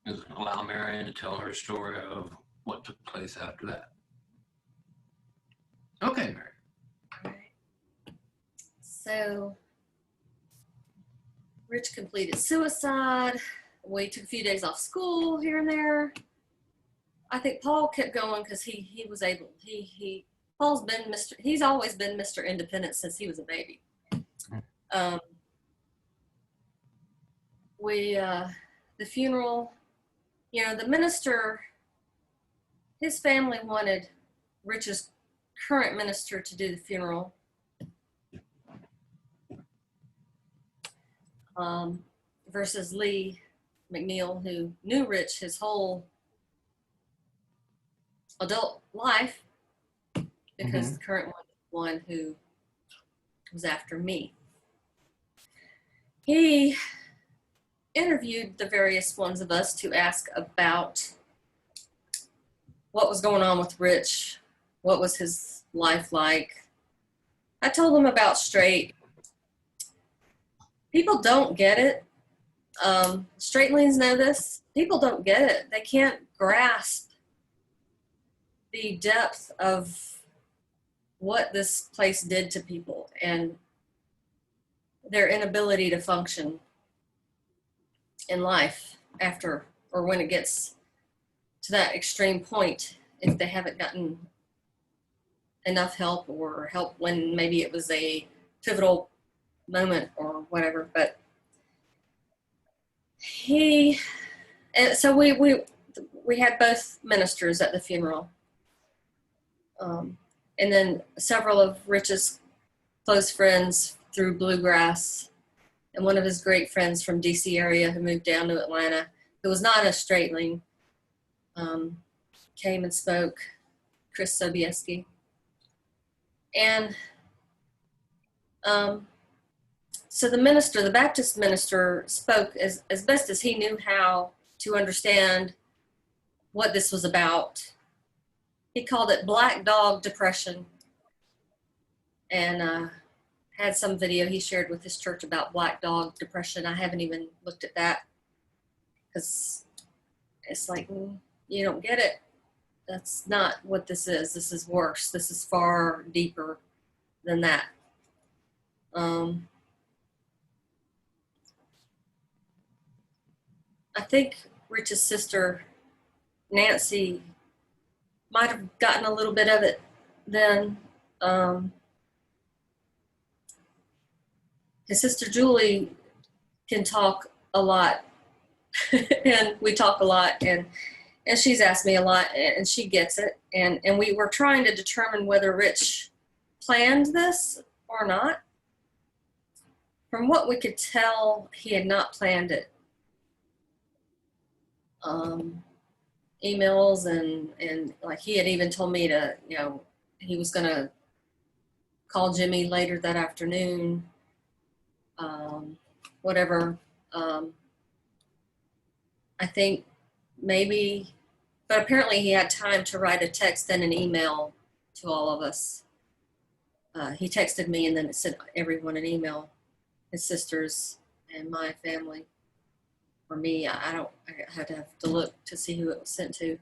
is allow Marion to tell her story of what took place after that. Okay, Marion. All right. So, Rich completed suicide. We took a few days off school here and there. I think Paul kept going because he was able. Paul's been he's always been Mr. Independent since he was a baby. The funeral, the minister, his family wanted Rich's current minister to do the funeral. Versus Lee McNeil, who knew Rich his whole adult life, because the current one who was after me. He interviewed the various ones of us to ask about what was going on with Rich, what was his life like. I told him about straight. People don't get it. Straightlings know this. People don't get it. They can't grasp the depth of what this place did to people and their inability to function in life after, or when it gets to that extreme point, if they haven't gotten enough help, or help when maybe it was a pivotal moment or whatever. But so we had both ministers at the funeral. And then several of Rich's close friends through Bluegrass, and one of his great friends from DC area who moved down to Atlanta, who was not a straightling, came and spoke, Chris Sobieski. And so the Baptist minister spoke as best as he knew how to understand what this was about. He called it Black Dog Depression, and had some video he shared with his church about Black Dog Depression. I haven't even looked at that because it's like, you don't get it. That's not what this is. This is worse. This is far deeper than that. I think Rich's sister, Nancy, might have gotten a little bit of it then. His sister Julie can talk a lot, and we talk a lot, and she's asked me a lot, and she gets it. And we were trying to determine whether Rich planned this or not. From what we could tell, he had not planned it. Emails and like he had even told me to, he was gonna call Jimmy later that afternoon, whatever. I think maybe, but apparently he had time to write a text and an email to all of us. He texted me and then it sent everyone an email, his sisters and my family. For me, I had to have to look to see who it was sent to.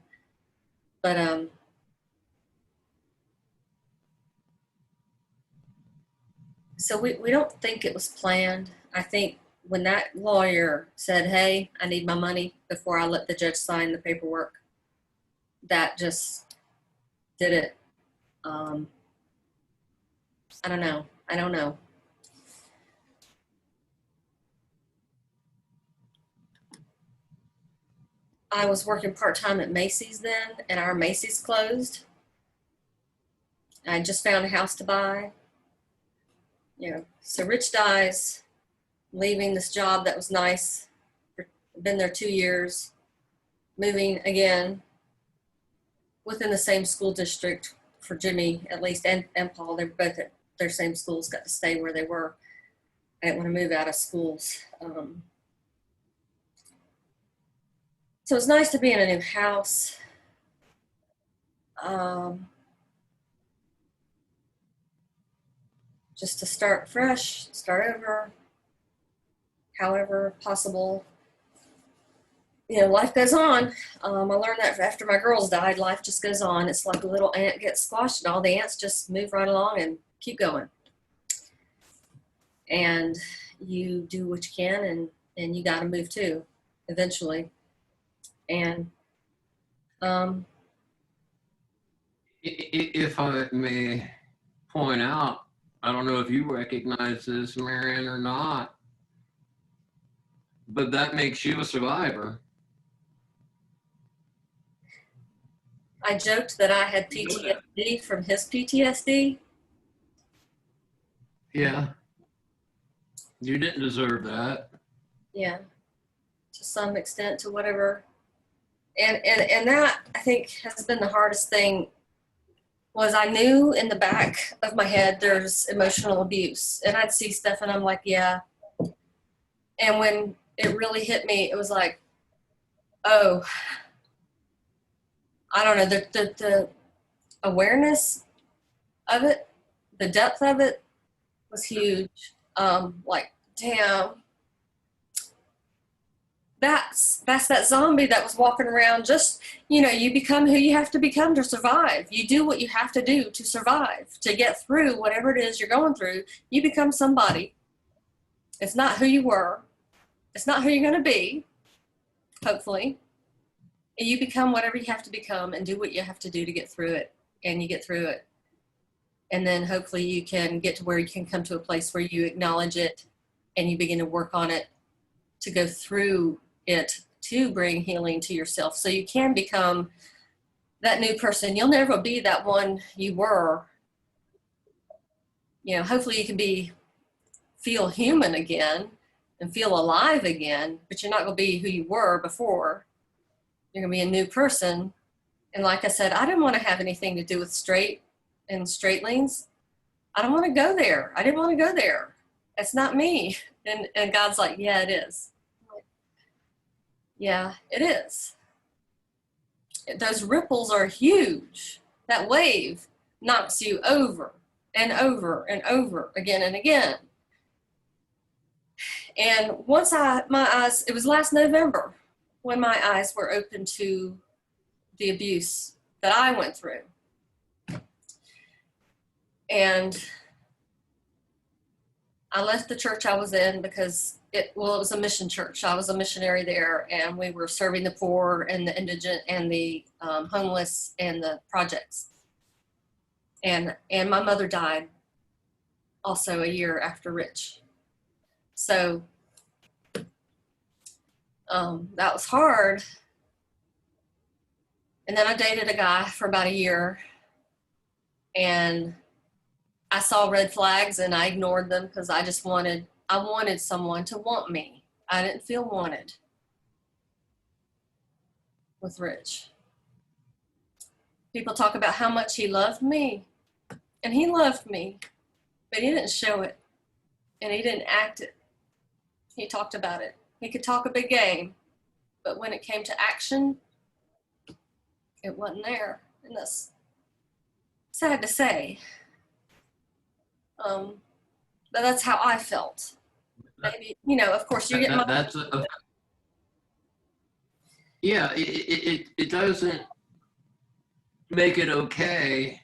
But so we don't think it was planned. I think when that lawyer said, "Hey, I need my money before I let the judge sign the paperwork," that just did it. I don't know. I was working part-time at Macy's then, and our Macy's closed. I just found a house to buy. So Rich dies, leaving this job that was nice. Been there 2 years, moving again within the same school district for Jimmy, at least, and Paul. They're both at their same schools, got to stay where they were. I didn't want to move out of schools. So it's nice to be in a new house. Just to start fresh, start over, however possible. life goes on. I learned that after my girls died, life just goes on. It's like a little ant gets squashed, and all the ants just move right along and keep going. And you do what you can, and you got to move too, eventually. And If I may point out, I don't know if you recognize this, Marion, or not, but that makes you a survivor. I joked that I had PTSD from his PTSD. Yeah, you didn't deserve that. Yeah, to some extent, to whatever. And that, I think, has been the hardest thing. Was I knew in the back of my head there's emotional abuse, and I'd see stuff and I'm like, yeah. And when it really hit me, it was like, oh, I don't know, the awareness of it, the depth of it was huge. Like, damn, that's that zombie that was walking around. Just, you become who you have to become to survive. You do what you have to do to survive, to get through whatever it is you're going through. You become somebody. It's not who you were. It's not who you're going to be, hopefully. And you become whatever you have to become and do what you have to do to get through it. And you get through it. And then hopefully you can get to where you can come to a place where you acknowledge it and you begin to work on it, to go through it, to bring healing to yourself, so you can become that new person. You'll never be that one you were. Hopefully you can feel human again and feel alive again, but you're not going to be who you were before. You're going to be a new person. And like I said, I didn't want to have anything to do with straight lanes. I don't want to go there. I didn't want to go there. That's not me. And God's like, yeah, it is. Yeah, it is. Those ripples are huge. That wave knocks you over and over and over again and again. And once my eyes, it was last November when my eyes were open to the abuse that I went through. And I left the church I was in because it was a mission church. I was a missionary there, and we were serving the poor and the indigent and the homeless and the projects. And my mother died also a year after Rich. So that was hard. And then I dated a guy for about a year, and I saw red flags and I ignored them because I wanted someone to want me. I didn't feel wanted with Rich. People talk about how much he loved me, and he loved me, but he didn't show it, and he didn't act it. He talked about it. He could talk a big game, but when it came to action, it wasn't there. And that's sad to say. But that's how I felt. Maybe, of course you get Yeah, it doesn't make it okay,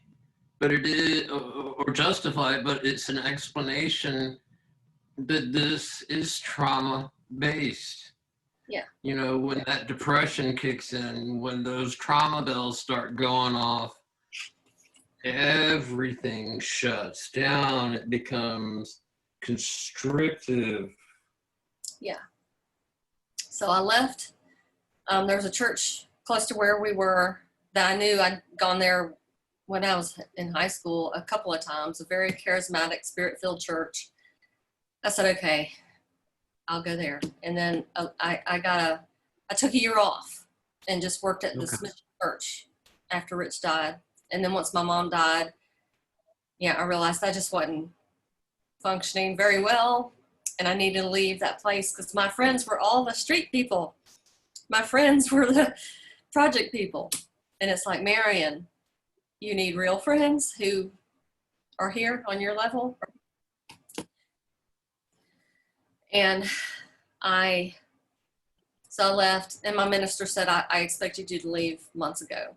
but it is, or justify it, but it's an explanation that this is trauma based. Yeah. When that depression kicks in, when those trauma bells start going off, everything shuts down. It becomes constrictive. Yeah. So I left. There was a church close to where we were that I knew. I'd gone there when I was in high school a couple of times, a very charismatic, spirit-filled church. I said, okay, I'll go there. And then I took a year off and just worked at this mission church after Rich died. And then once my mom died, I realized I just wasn't functioning very well, and I needed to leave that place because my friends were all the street people. My friends were the project people. And it's like, Marion, you need real friends who are here on your level. And I So I left, and my minister said, I expected you to leave months ago.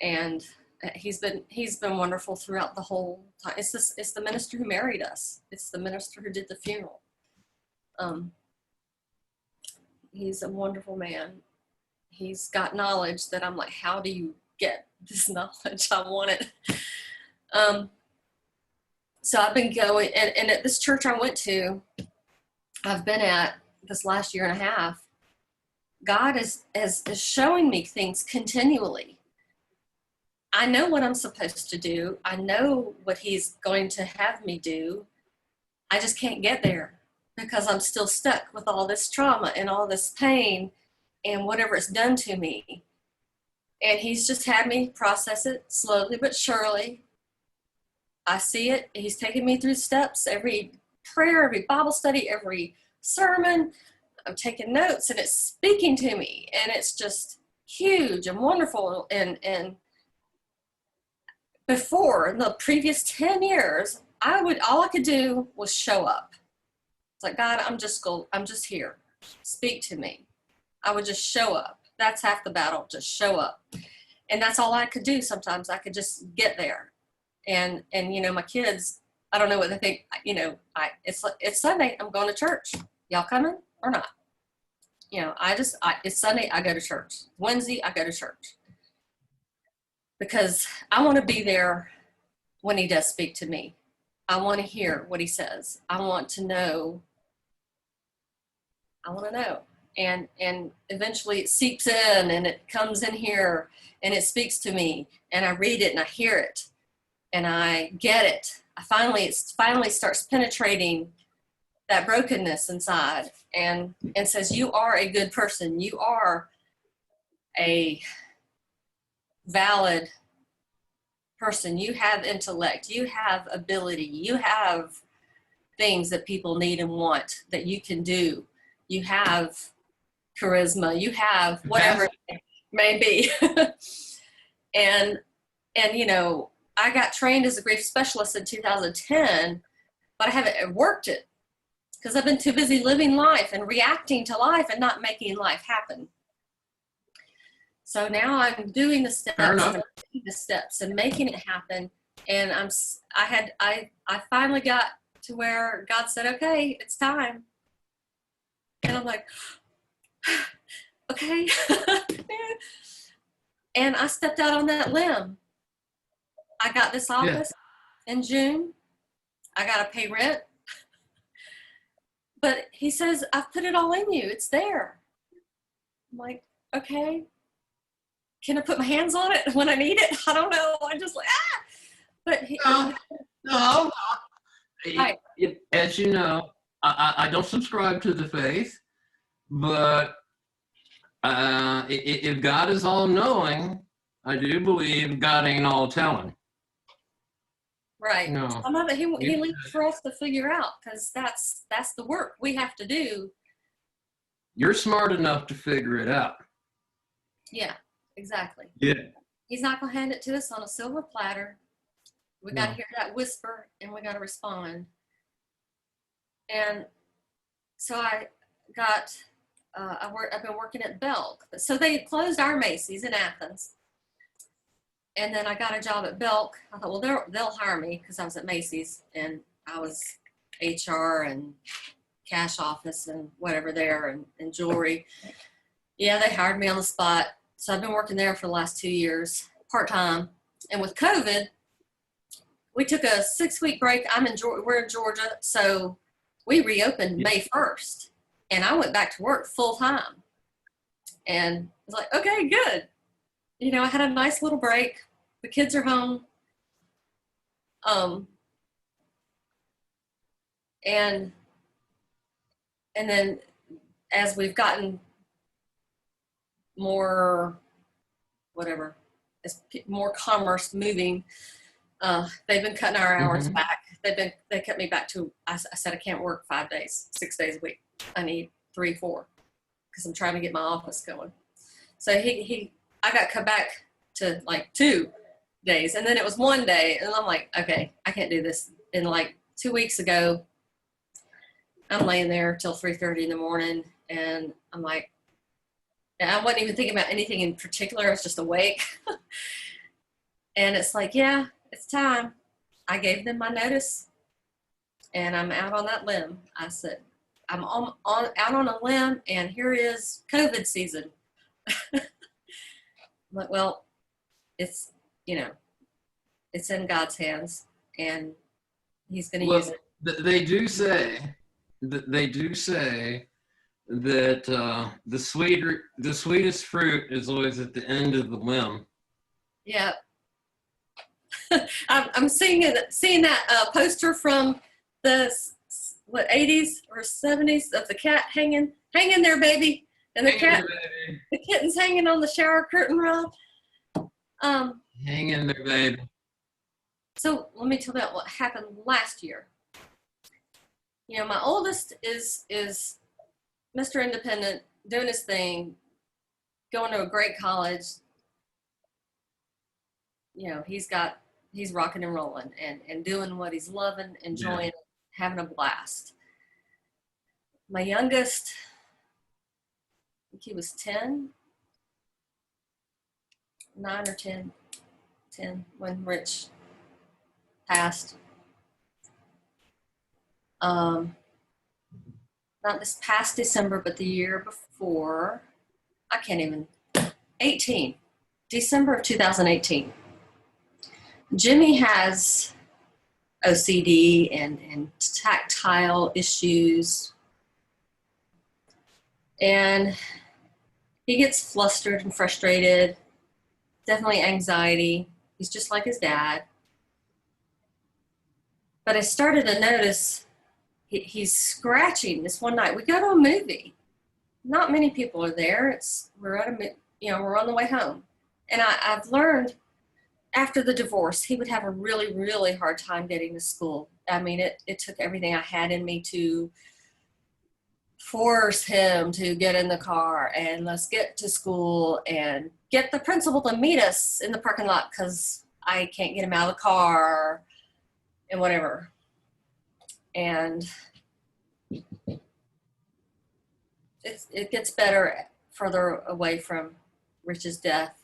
And he's been wonderful throughout the whole time. It's the minister who married us. It's the minister who did the funeral. He's a wonderful man. He's got knowledge that I'm like, how do you get this knowledge? I want it. So I've been going, and at this church I went to, I've been at this last year and a half, God is showing me things continually. I know what I'm supposed to do. I know what he's going to have me do. I just can't get there because I'm still stuck with all this trauma and all this pain and whatever it's done to me. And he's just had me process it slowly but surely. I see it. He's taking me through steps, every prayer, every Bible study, every sermon. I'm taking notes, and it's speaking to me, and it's just huge and wonderful. And before, in the previous 10 years, all I could do was show up. It's like, God, I'm just here. Speak to me. I would just show up. That's half the battle, just show up. And that's all I could do sometimes. I could just get there. And my kids, I don't know what they think, it's Sunday, I'm going to church. Y'all coming or not? It's Sunday, I go to church. Wednesday, I go to church. Because I want to be there when he does speak to me. I want to hear what he says. I want to know. And eventually it seeps in and it comes in here and it speaks to me and I read it and I hear it and I get it. It finally starts penetrating that brokenness inside and says, you are a good person. You are a valid person. You have intellect. You have ability. You have things that people need and want that you can do. You have charisma. You have whatever it may be. and I got trained as a grief specialist in 2010, but I haven't worked it because I've been too busy living life and reacting to life and not making life happen. So now I'm doing the steps and making it happen. And I finally got to where God said, okay, it's time. And I'm like, okay. And I stepped out on that limb. I got this office in June. I got to pay rent. But he says, I've put it all in you. It's there. I'm like, okay. Can I put my hands on it when I need it? I don't know. I'm just like, But no. As you know, I don't subscribe to the faith, but if God is all knowing, I do believe God ain't all telling. Right. No. Some of it he leaves for us to figure out because that's the work we have to do. You're smart enough to figure it out. Yeah, exactly. Yeah. He's not going to hand it to us on a silver platter. We got to hear that whisper and we got to respond. And so I've been working at Belk. So they closed our Macy's in Athens. And then I got a job at Belk. I thought, well, they'll hire me because I was at Macy's and I was HR and cash office and whatever there and jewelry. Yeah, they hired me on the spot. So I've been working there for the last 2 years, part-time. And with COVID, we took a 6-week break. We're in Georgia, so we reopened May 1st. And I went back to work full-time. And I was like, okay, good. I had a nice little break. The kids are home. And then as we've gotten more, more commerce moving, they've been cutting our hours back. They cut me back to, I said I can't work 5 days, 6 days a week. I need 3, 4 because I'm trying to get my office going. So I got cut back to like 2 days. And then it was 1 day. And I'm like, okay, I can't do this. And like 2 weeks ago, I'm laying there till 3:30 in the morning And I'm like, and I wasn't even thinking about anything in particular. I was just awake. And it's like, yeah, it's time. I gave them my notice, and I'm out on that limb. I said, I'm out on a limb, and here is COVID season. I'm like, well, it's, it's in God's hands, and he's going to use it. They do say that the sweetest fruit is always at the end of the limb. Yeah. I'm seeing that poster from the 80s or 70s of the cat hanging there, baby, and the kitten's hanging on the shower curtain rod. Hang in there, baby. So let me tell you about what happened last year. My oldest is Mr. Independent, doing his thing, going to a great college. He's rocking and rolling and doing what he's loving, enjoying, having a blast. My youngest, I think he was 10, 9 or 10 when Rich passed. Not this past December, but the year before. 18, December of 2018. Jimmy has OCD and tactile issues. And he gets flustered and frustrated, definitely anxiety. He's just like his dad. But I started to notice he's scratching. This one night, we go to a movie. Not many people are there. We're on the way home. And I've learned after the divorce, he would have a really, really hard time getting to school. I mean, it took everything I had in me to force him to get in the car and let's get to school and get the principal to meet us in the parking lot because I can't get him out of the car and whatever. And it gets better further away from Rich's death.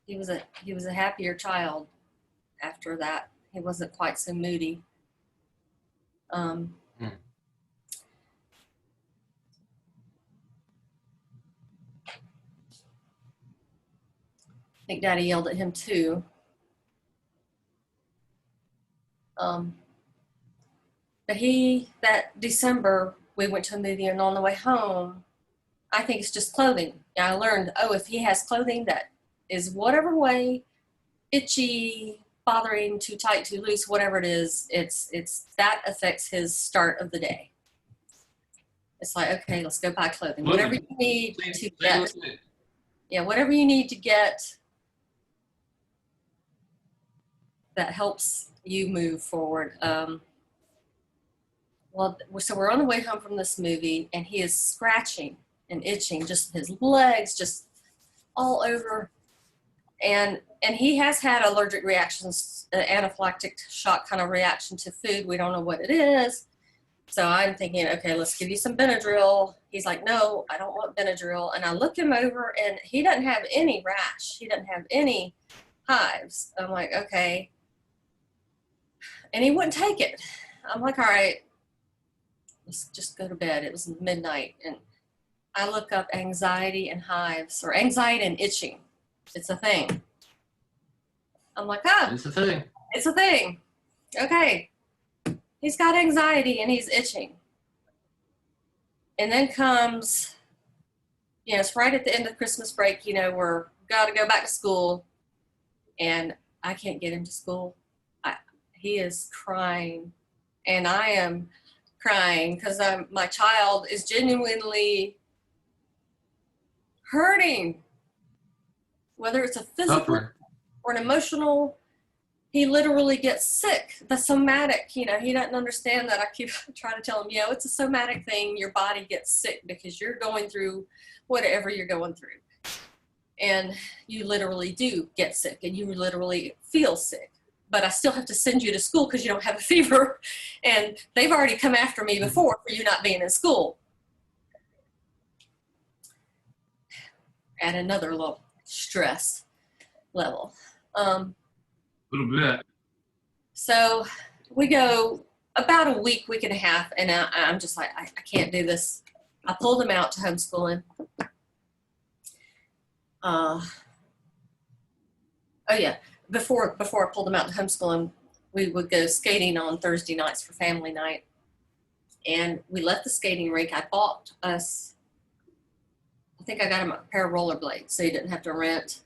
He was a happier child after that. He wasn't quite so moody. I think Daddy yelled at him too. But that December, we went to a movie, and on the way home, I think it's just clothing. I learned, if he has clothing that is whatever way, itchy, bothering, too tight, too loose, whatever it is, it's that affects his start of the day. It's like, okay, let's go buy clothing. Whatever you need to get. Yeah, whatever you need to get that helps you move forward. So we're on the way home from this movie, and he is scratching and itching, just his legs, just all over. And he has had allergic reactions, anaphylactic shock kind of reaction to food. We don't know what it is. So I'm thinking, okay, let's give you some Benadryl. He's like, no, I don't want Benadryl. And I look him over, and he doesn't have any rash. He doesn't have any hives. I'm like, okay. And he wouldn't take it. I'm like, all right, let's just go to bed. It was midnight. And I look up anxiety and hives, or anxiety and itching. It's a thing. I'm like, it's a thing. It's a thing. Okay. He's got anxiety and he's itching. And then comes, it's right at the end of Christmas break, we're got to go back to school, and I can't get him to school. He is crying, and I am crying because my child is genuinely hurting, whether it's a physical or an emotional. He literally gets sick. The somatic, he doesn't understand that. I keep trying to tell him, it's a somatic thing. Your body gets sick because you're going through whatever you're going through. And you literally do get sick, and you literally feel sick. But I still have to send you to school because you don't have a fever. And they've already come after me before for you not being in school. at another little stress level. A little bit. So we go about a week and a half, and I'm just like, I can't do this. I pulled him out to homeschooling. Oh yeah, before I pulled him out to homeschooling, we would go skating on Thursday nights for family night. And we left the skating rink. I bought us, I think I got him a pair of rollerblades so he didn't have to rent.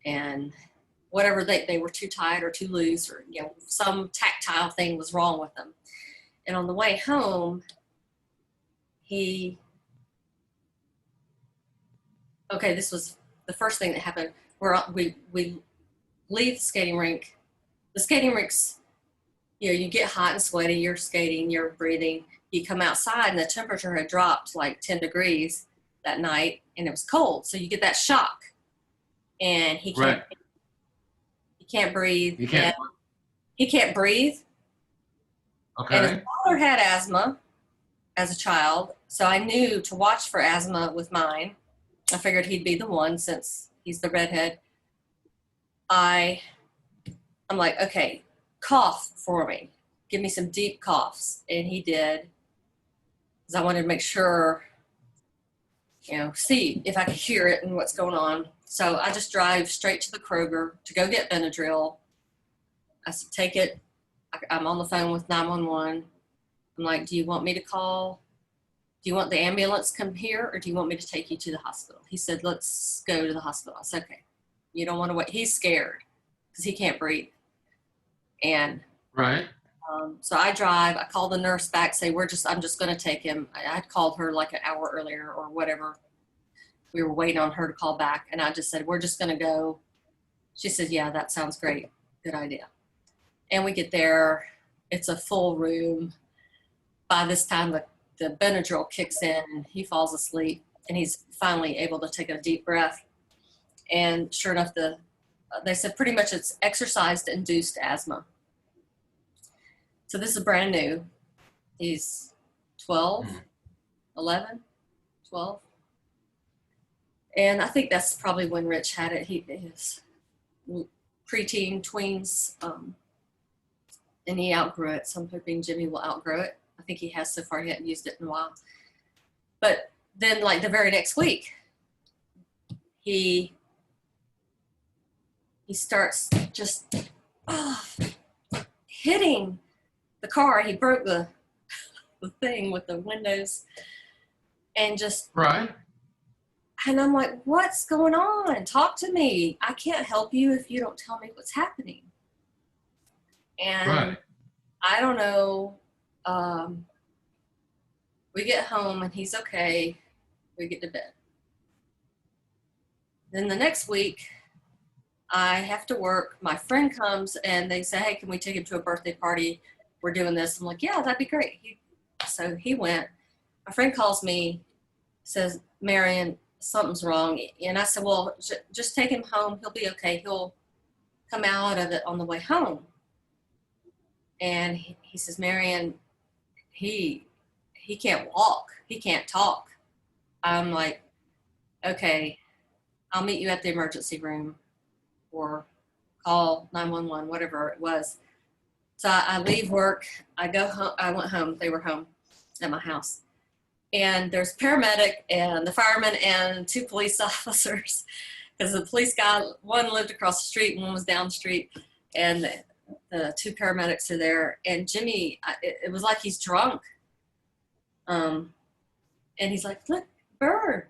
And whatever, they were too tight or too loose, or some tactile thing was wrong with them. And on the way home, this was the first thing that happened. We leave the skating rink. The skating rinks, you get hot and sweaty, you're skating, you're breathing. You come outside and the temperature had dropped like 10 degrees that night, and it was cold. So you get that shock, and he can't breathe. You can't. He can't breathe. Okay. And his father had asthma as a child, so I knew to watch for asthma with mine. I figured he'd be the one since he's the redhead. I'm like, okay, cough for me. Give me some deep coughs. And he did, because I wanted to make sure, see if I could hear it and what's going on. So I just drive straight to the Kroger to go get Benadryl. I said, take it. I'm on the phone with 911. I'm like, do you want me to call? Do you want the ambulance to come here, or do you want me to take you to the hospital? He said, let's go to the hospital. I said, okay. You don't want to wait. He's scared because he can't breathe. And right. So I drive. I call the nurse back, say, I'm just going to take him. I had called her like an hour earlier or whatever. We were waiting on her to call back. And I just said, we're just going to go. She said, yeah, that sounds great. Good idea. And we get there. It's a full room. By this time, the Benadryl kicks in and he falls asleep, and he's finally able to take a deep breath. And sure enough, they said pretty much it's exercise-induced asthma. So this is brand new. He's 12, 11, 12. And I think that's probably when Rich had it. His preteen, tweens, and he outgrew it. So I'm hoping Jimmy will outgrow it. I think he has so far. He hasn't used it in a while. But then, like the very next week, he starts just hitting the car. He broke the thing with the windows, and just right. And I'm like, what's going on? Talk to me. I can't help you if you don't tell me what's happening. And right. I don't know. We get home and he's okay. We get to bed. Then the next week, I have to work. My friend comes and they say, hey, can we take him to a birthday party? We're doing this. I'm like, yeah, that'd be great. So he went. My friend calls me, says, Marion, something's wrong. And I said, well, just take him home. He'll be okay. He'll come out of it on the way home. And he says, Marion, he can't walk. He can't talk. I'm like, okay, I'll meet you at the emergency room or call 911, whatever it was. So I leave work. I go home. I went home. They were home at my house. And there's a paramedic and the fireman and 2 police officers, because the police guy, one lived across the street and one was down the street. And the 2 paramedics are there. And Jimmy, it was like he's drunk. And he's like, look, Bird.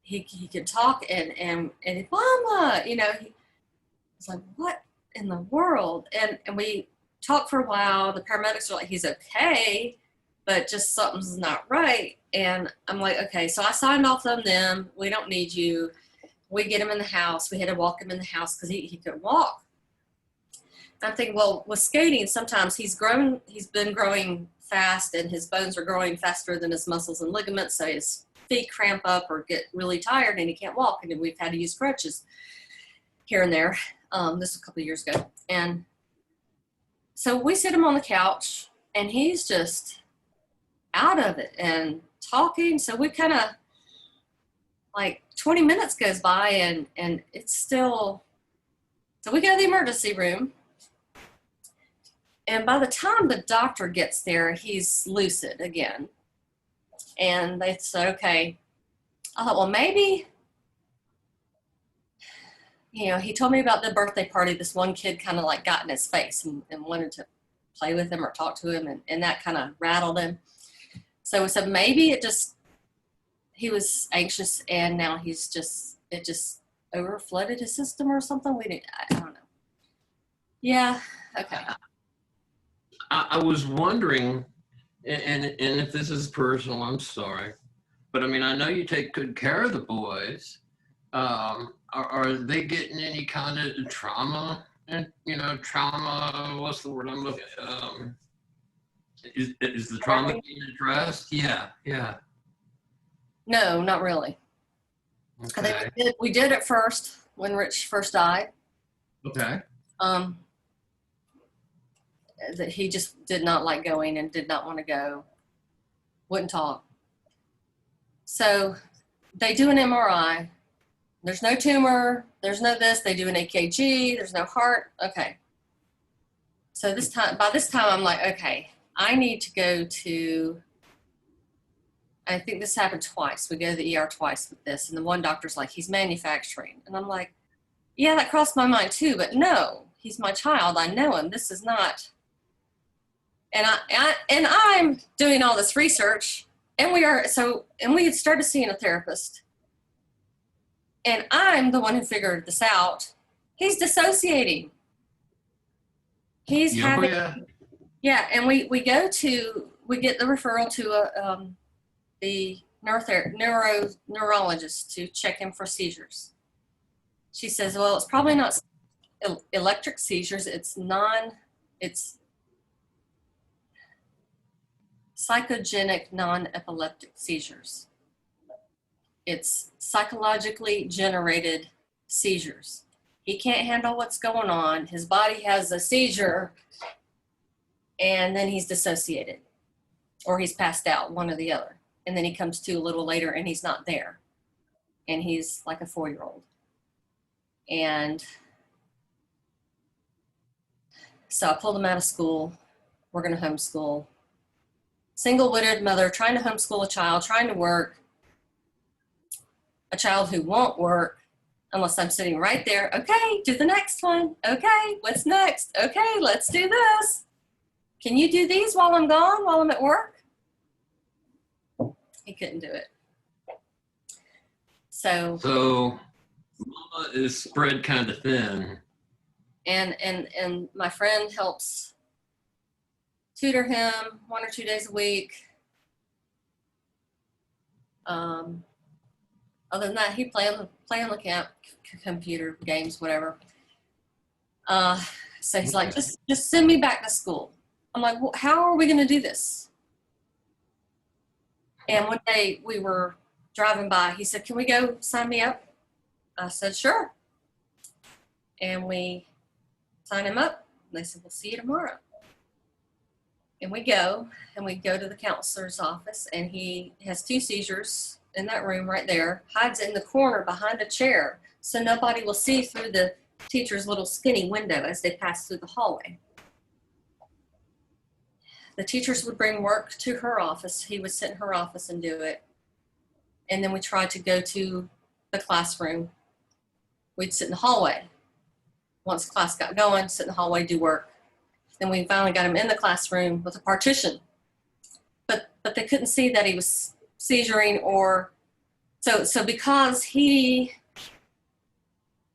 He could talk and mama, he was like, what in the world? And we talked for a while. The paramedics are like, he's okay, but just something's not right. And I'm like, okay. So I signed off on them. We don't need you. We get him in the house. We had to walk him in the house because he couldn't walk. I'm thinking, well, with skating, sometimes he's been growing fast and his bones are growing faster than his muscles and ligaments. So his feet cramp up or get really tired and he can't walk. And we've had to use crutches here and there. This was a couple of years ago. And so we sit him on the couch and he's just out of it and talking. So we kind of like 20 minutes goes by and it's still, so we go to the emergency room. And by the time the doctor gets there, he's lucid again. And they said, okay. I thought, well, maybe, he told me about the birthday party. This one kid kind of like got in his face and wanted to play with him or talk to him. And that kind of rattled him. So we said, maybe he was anxious and now it just overflooded his system or something. I don't know. Yeah. Okay. I was wondering, and if this is personal, I'm sorry, but I mean, I know you take good care of the boys. Are they getting any kind of trauma? And trauma. What's the word I'm looking? Is the trauma being addressed? Yeah, yeah. No, not really. Okay. I think we did at first when Rich first died. Okay. That he just did not like going and did not want to go, wouldn't talk. So they do an MRI. There's no tumor. There's no this. They do an EKG. There's no heart. Okay. So by this time, I'm like, okay, I need to go to, I think this happened twice. We go to the ER twice with this. And the one doctor's like, he's manufacturing. And I'm like, yeah, that crossed my mind too, but no, he's my child. I know him. This is not. And I'm doing all this research, and we had started seeing a therapist, and I'm the one who figured this out. He's dissociating. He's having, yeah. And we get the referral to the neurologist to check him for seizures. She says, well, it's probably not electric seizures. It's psychogenic non-epileptic seizures. It's psychologically generated seizures. He can't handle what's going on. His body has a seizure, and then he's dissociated, or he's passed out, one or the other. And then he comes to a little later, and he's not there. And he's like a 4-year-old. And so I pulled him out of school. We're going to homeschool. Single-widowed mother trying to homeschool a child, trying to work, a child who won't work unless I'm sitting right there. Okay, do the next one. Okay, what's next? Okay, let's do this. Can you do these while I'm gone, while I'm at work? He couldn't do it. So Mama is spread kind of thin. And my friend helps tutor him 1 or 2 days a week. Other than that, he play on the computer games, whatever. So he's like, just send me back to school. I'm like, well, how are we going to do this? And one day we were driving by. He said, can we go sign me up? I said, sure. And we sign him up. And they said, we'll see you tomorrow. And we go to the counselor's office, and he has 2 seizures in that room right there, hides in the corner behind a chair so nobody will see through the teacher's little skinny window as they pass through the hallway. The teachers would bring work to her office. He would sit in her office and do it. And then we tried to go to the classroom. We'd sit in the hallway. Once class got going, sit in the hallway, do work. Then we finally got him in the classroom with a partition. But they couldn't see that he was seizuring, or so because he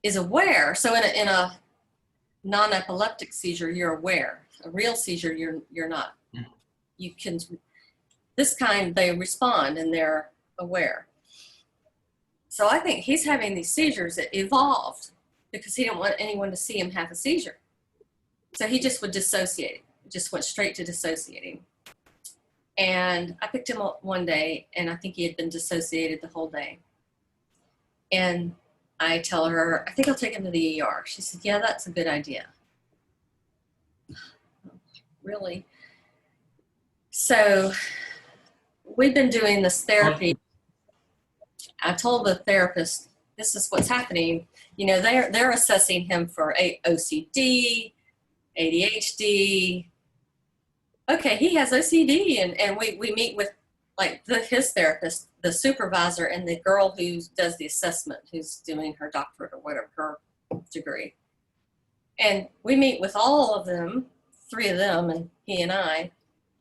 is aware. So in a non-epileptic seizure, you're aware. A real seizure, you're not. You can, this kind, they respond and they're aware. So I think he's having these seizures that evolved because he didn't want anyone to see him have a seizure. So he just would dissociate, just went straight to dissociating. And I picked him up one day, and I think he had been dissociated the whole day. And I tell her, I think I'll take him to the ER. She said, yeah, that's a good idea. Really? So we've been doing this therapy. I told the therapist, this is what's happening. You know, they're assessing him for OCD, ADHD. Okay, he has OCD, and we meet with like his therapist, the supervisor, and the girl who does the assessment, who's doing her doctorate or whatever, her degree. And we meet with all of them, 3 of them, and he and I,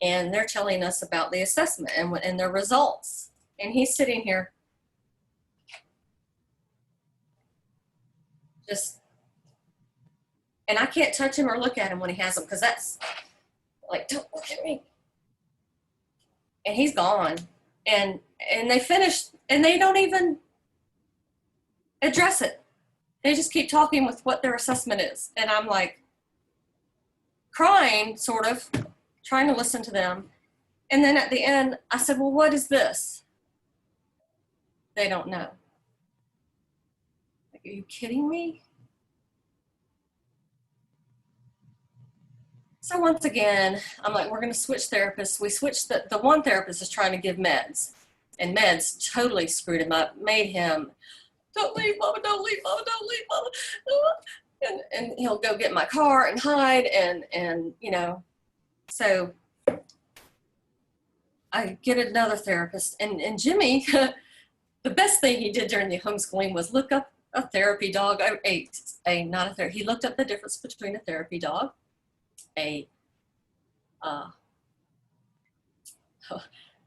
and they're telling us about the assessment and their results. And he's sitting here just, and I can't touch him or look at him when he has them, because that's like, don't look at me. And he's gone. And they finished, and they don't even address it. They just keep talking with what their assessment is. And I'm like crying, sort of, trying to listen to them. And then at the end, I said, well, what is this? They don't know. Like, are you kidding me? So once again, I'm like, we're going to switch therapists. We switched. The one therapist is trying to give meds, and meds totally screwed him up, made him, don't leave, mama, don't leave, mama, don't leave, mama. And he'll go get in my car and hide, and you know. So I get another therapist, and Jimmy, the best thing he did during the homeschooling was look up a therapy dog. Not a therapy. He looked up the difference between a therapy dog,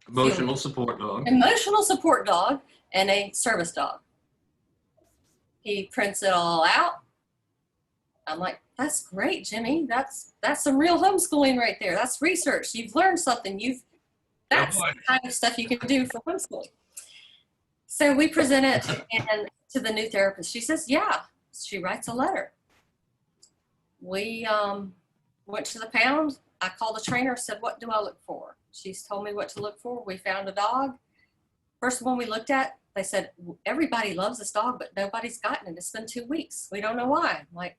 Emotional support dog. Emotional support dog, and a service dog. He prints it all out. I'm like, that's great, Jimmy. That's some real homeschooling right there. That's research. You've learned something. That's the kind of stuff you can do for homeschooling. So we present it and to the new therapist. She says, yeah. She writes a letter. We went to the pound. I called the trainer, said, what do I look for? She's told me what to look for. We found a dog. First one we looked at, they said, everybody loves this dog, but nobody's gotten it. It's been 2 weeks. We don't know why. I'm like,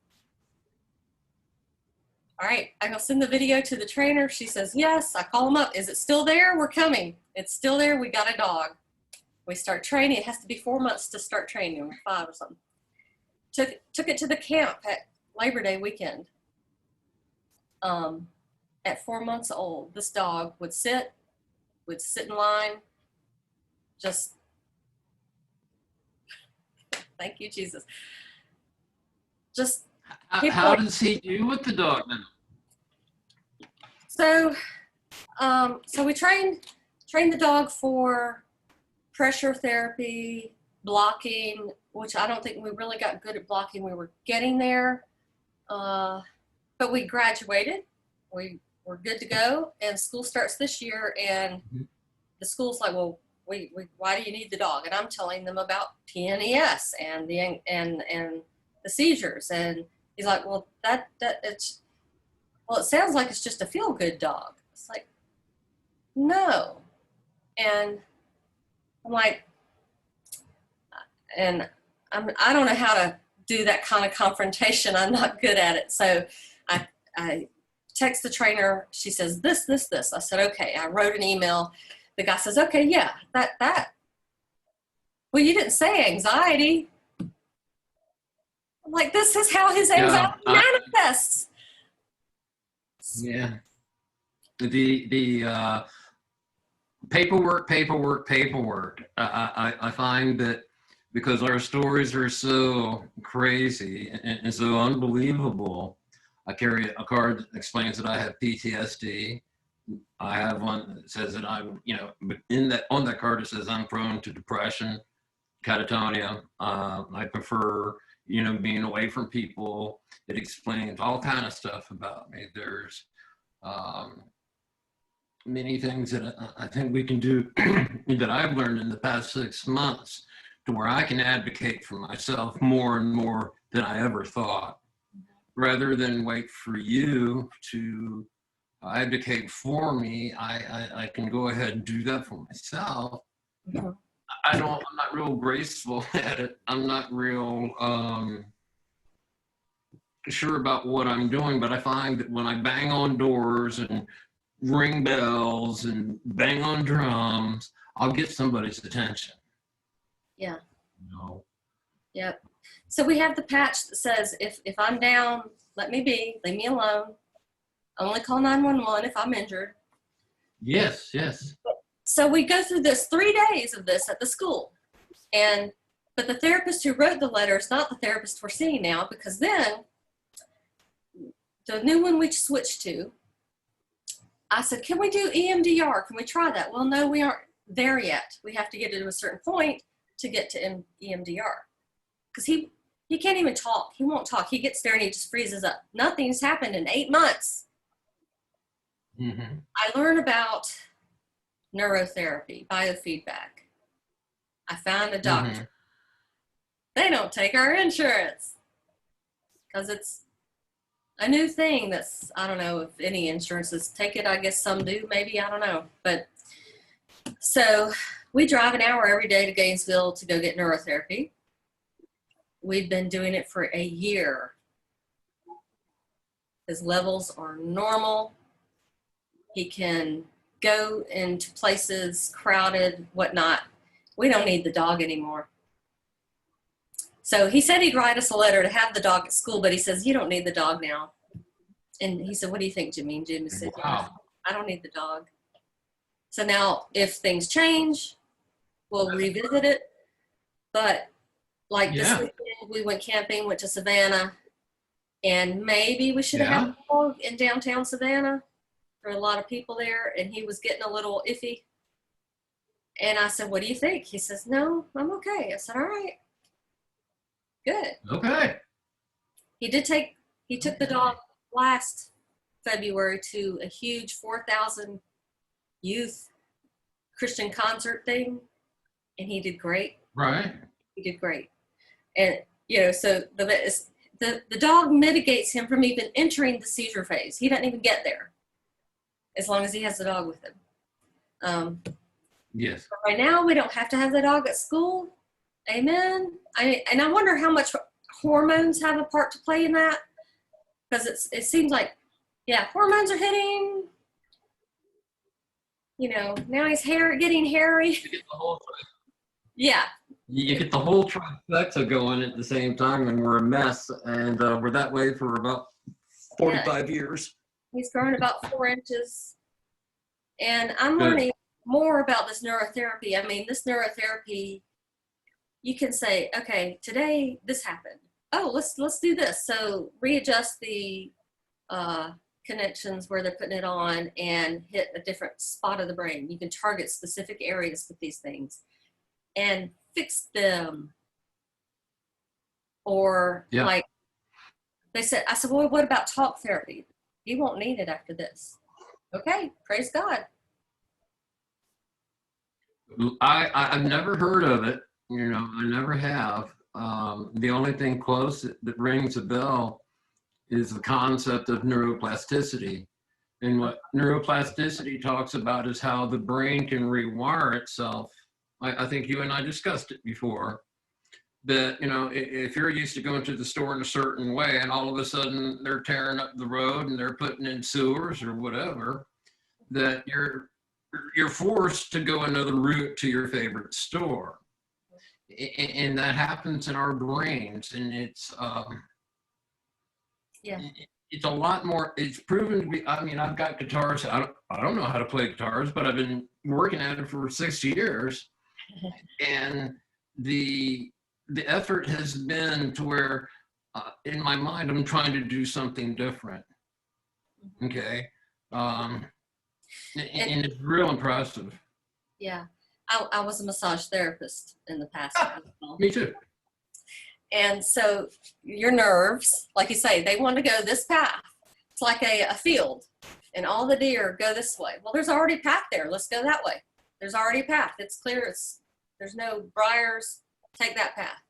all right, I'm going to send the video to the trainer. She says, yes. I call him up. Is it still there? We're coming. It's still there. We got a dog. We start training. It has to be 4 months to start training, or 5 or something. Took it to the camp at Labor Day weekend. At 4 months old, this dog would sit in line, just, thank you, Jesus. Just. How does he do with the dog now? So we trained the dog for pressure therapy, blocking, which I don't think we really got good at blocking. We were getting there, but we graduated. We were good to go, and school starts this year, and the school's like, well, why do you need the dog? And I'm telling them about PNES and the seizures, and he's like, well, it sounds like it's just a feel-good dog. It's like, no. And I'm like, and I don't know how to do that kind of confrontation. I'm not good at it. So I text the trainer. She says, this. I said, okay. I wrote an email. The guy says, okay, yeah, that. Well, you didn't say anxiety. I'm like, this is how his anxiety manifests. Yeah. The paperwork. I find that because our stories are so crazy and so unbelievable, I carry a card that explains that I have PTSD. I have one that says that I'm, on that card it says I'm prone to depression, catatonia. I prefer, being away from people. It explains all kind of stuff about me. There's many things that I think we can do that I've learned in the past 6 months to where I can advocate for myself more and more than I ever thought, rather than wait for you to advocate for me. I can go ahead and do that for myself. Mm-hmm. I'm not real graceful at it. I'm not real sure about what I'm doing, but I find that when I bang on doors and ring bells and bang on drums, I'll get somebody's attention. Yeah. No. Yep. So we have the patch that says, if I'm down, let me be, leave me alone. Only call 911 if I'm injured. Yes, yes. So we go through this 3 days of this at the school. But the therapist who wrote the letter is not the therapist we're seeing now, because then the new one we switched to, I said, can we do EMDR? Can we try that? Well, no, we aren't there yet. We have to get it to a certain point to get to EMDR. Because he can't even talk. He won't talk. He gets there and he just freezes up. Nothing's happened in 8 months. Mm-hmm. I learned about neurotherapy, biofeedback. I found a doctor. Mm-hmm. They don't take our insurance because it's a new thing that's, I don't know if any insurances take it. I guess some do, maybe, I don't know. But so we drive an hour every day to Gainesville to go get neurotherapy. We've been doing it for a year. His levels are normal. He can go into places crowded, whatnot. We don't need the dog anymore. So he said he'd write us a letter to have the dog at school, but he says, you don't need the dog now. And he said, what do you think, Jimmy? And Jimmy said, Wow. I don't need the dog. So now if things change, we'll revisit it. But like this weekend, we went camping, went to Savannah, and maybe we should have had a dog in downtown Savannah. There are a lot of people there, and he was getting a little iffy. And I said, what do you think? He says, no, I'm okay. I said, all right. Good. Okay. He took the dog last February to a huge 4,000 youth Christian concert thing, and he did great. Right. He did great. And, so the dog mitigates him from even entering the seizure phase. He doesn't even get there as long as he has the dog with him. Yes. Right now, we don't have to have the dog at school. Amen. And I wonder how much hormones have a part to play in that, because it seems like, hormones are hitting. Now he's getting hairy. You get the whole Yeah. You get the whole trifecta going at the same time, and we're a mess. And we're that way for about 45 years. He's grown about 4 inches. And I'm learning more about this neurotherapy. I mean, this neurotherapy, you can say, okay, today this happened. Oh, let's do this. So readjust the connections where they're putting it on and hit a different spot of the brain. You can target specific areas with these things and fix them. Or like I said, well, what about talk therapy? You won't need it after this. Okay, praise God. I've never heard of it. I never have. The only thing close that rings a bell is the concept of neuroplasticity. And what neuroplasticity talks about is how the brain can rewire itself. I think you and I discussed it before. That, if you're used to going to the store in a certain way and all of a sudden they're tearing up the road and they're putting in sewers or whatever, that you're forced to go another route to your favorite store. And that happens in our brains, and it's it's a lot more. It's proven to be. I mean, I've got guitars. I don't know how to play guitars, but I've been working at it for 6 years, and the effort has been to where, in my mind, I'm trying to do something different. Okay, and it's real impressive. Yeah. I was a massage therapist in the past. Me too. And so your nerves, like you say, they want to go this path. It's like a field, and all the deer go this way. Well, there's already a path there. Let's go that way. There's already a path. It's clear. There's no briars. Take that path.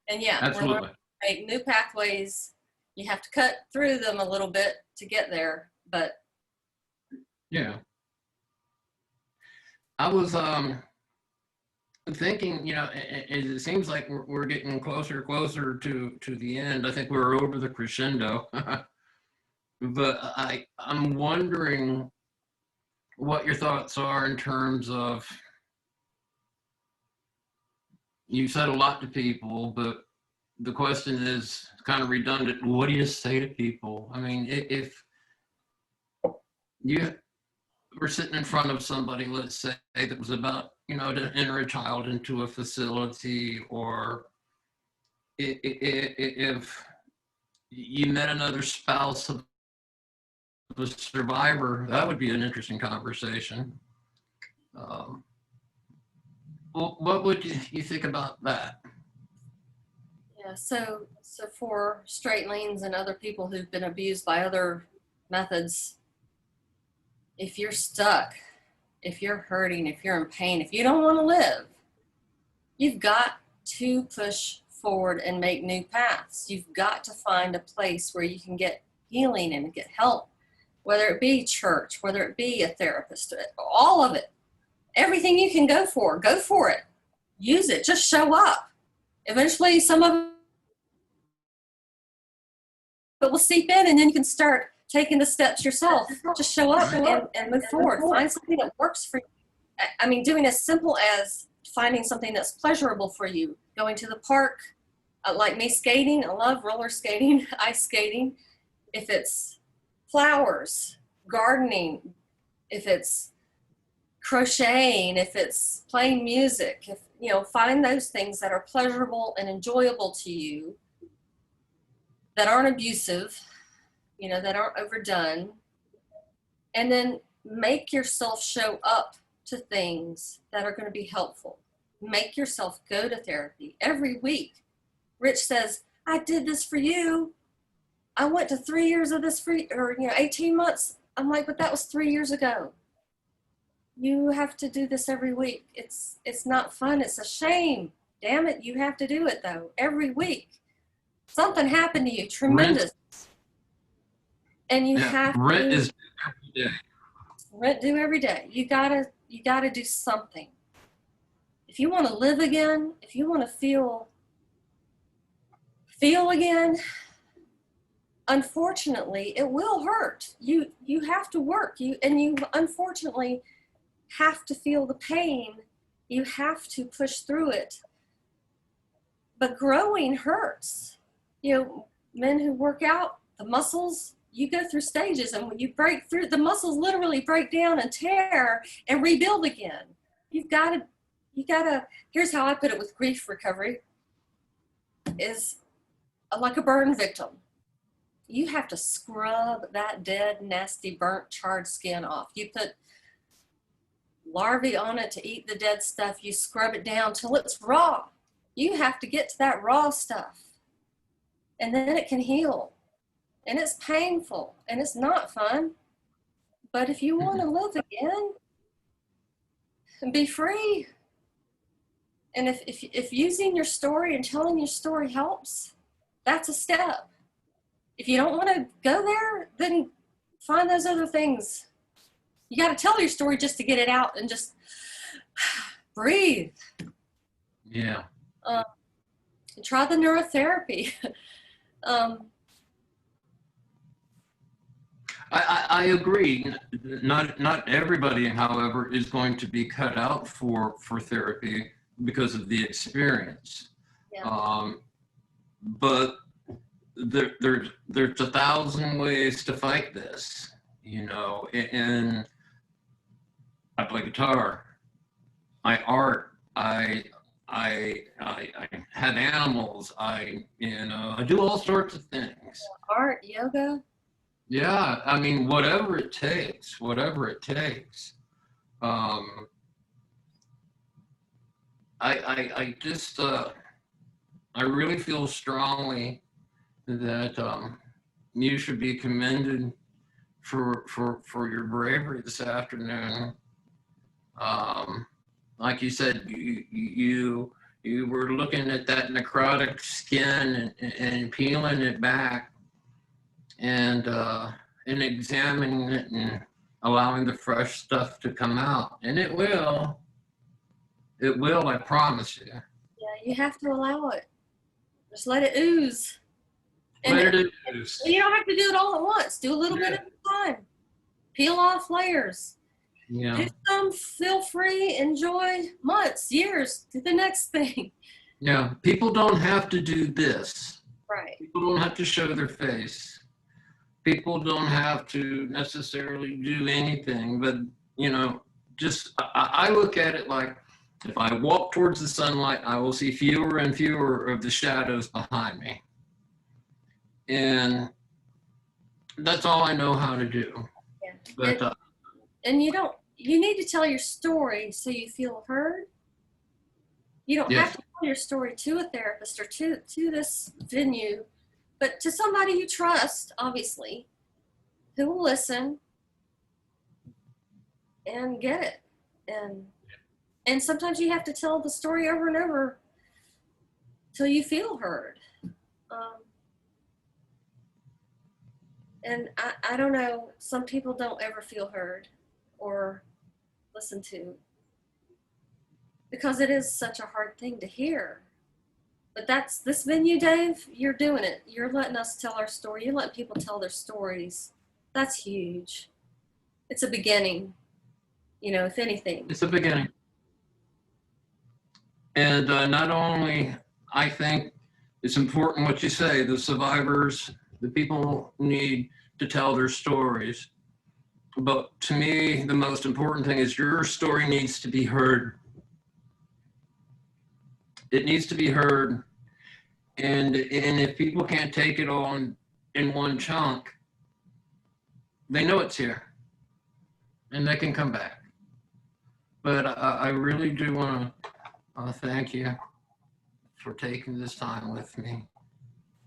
And Absolutely. We're learning to make new pathways. You have to cut through them a little bit to get there, but I was thinking, it seems like we're getting closer to the end. I think we're over the crescendo. But I'm wondering what your thoughts are in terms of you said a lot to people, but the question is kind of redundant. What do you say to people? I mean, if you were sitting in front of somebody, let's say, that was about, to enter a child into a facility, or if you met another spouse of a survivor, that would be an interesting conversation. Well, what would you think about that? Yeah, so for straightlings and other people who've been abused by other methods, if you're stuck, if you're hurting, if you're in pain, if you don't want to live, you've got to push forward and make new paths. You've got to find a place where you can get healing and get help, whether it be church, whether it be a therapist, all of it. Everything you can go for it. Use it. Just show up. Eventually, some of it will seep in, and then you can start taking the steps yourself. Just show up and move forward. Find something that works for you. I mean, doing as simple as finding something that's pleasurable for you. Going to the park, like me, skating. I love roller skating, ice skating. If it's flowers, gardening, if it's crocheting, if it's playing music, find those things that are pleasurable and enjoyable to you, that aren't abusive, that aren't overdone, and then make yourself show up to things that are going to be helpful. Make yourself go to therapy every week. Rich says, I did this for you. I went to 3 years of this 18 months. I'm like, but that was 3 years ago. You have to do this every week. It's not fun. It's a shame. Damn it. You have to do it though, every week. Something happened to you, tremendous. And you have to. Rent is every day. Rent due every day. You gotta do something. If you want to live again, if you want to feel again, unfortunately, it will hurt. You have to work. You unfortunately have to feel the pain. You have to push through it. But growing hurts. Men who work out, the muscles, you go through stages, and when you break through, the muscles literally break down and tear and rebuild again. You gotta, here's how I put it with grief recovery, is like a burn victim. You have to scrub that dead, nasty, burnt, charred skin off. You put larvae on it to eat the dead stuff. You scrub it down till it's raw. You have to get to that raw stuff, and then it can heal. And it's painful, and it's not fun. But if you want to live again and be free, and if using your story and telling your story helps, that's a step. If you don't want to go there, then find those other things. You got to tell your story just to get it out and just breathe. Yeah. Try the neurotherapy. I agree. Not everybody, however, is going to be cut out for therapy because of the experience. Yeah. But there's 1,000 ways to fight this, and I play guitar, I art, I have animals, I do all sorts of things. Art, yoga. Yeah, I mean, whatever it takes. I just, I really feel strongly that you should be commended for your bravery this afternoon. Like you said, you were looking at that necrotic skin and peeling it back, and examining it and allowing the fresh stuff to come out. And it will, I promise you. Yeah, you have to allow it. Just let it ooze. And Let it ooze. you don't have to do it all at once. Do a little bit at a time. Peel off layers. Yeah. Do some, feel free, enjoy, months, years, do the next thing. Yeah. People don't have to do this. Right. People don't have to show their face. People don't have to necessarily do anything, but, you know, just, I look at it like, if I walk towards the sunlight, I will see fewer and fewer of the shadows behind me. And that's all I know how to do. Yeah. But And you need to tell your story so you feel heard. You don't have yes, to tell your story to a therapist or to this venue, but to somebody you trust, obviously, who will listen and get it. And sometimes you have to tell the story over and over till you feel heard. Um, and I don't know, some people don't ever feel heard or listened to because it is such a hard thing to hear. But that's this venue, Dave. You're doing it. You're letting us tell our story. You're letting people tell their stories. That's huge. It's a beginning, if anything. it's a beginning. And not only, I think it's important what you say, the survivors, the people need to tell their stories. But to me, the most important thing is your story needs to be heard. It needs to be heard. And if people can't take it on in one chunk, they know it's here and they can come back. But I really do want to thank you for taking this time with me.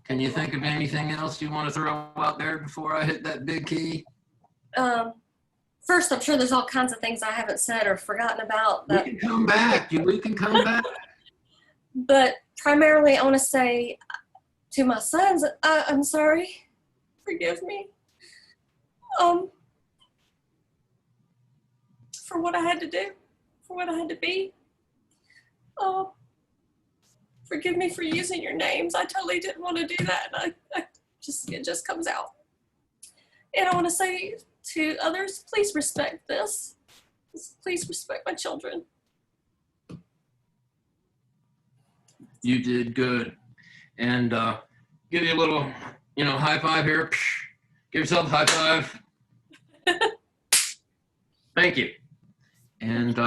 Can you think of anything else you want to throw out there before I hit that big key? First, I'm sure there's all kinds of things I haven't said or forgotten about. We can come back. We can come back. But primarily, I want to say to my sons, I'm sorry. Forgive me. For what I had to do, for what I had to be. Forgive me for using your names. I totally didn't want to do that. It just comes out. And I want to say to others, please respect this. Please respect my children. You did good. And give you a little, high five here. Give yourself a high five. Thank you. And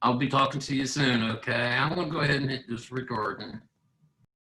I'll be talking to you soon, okay? I'm going to go ahead and hit this recording.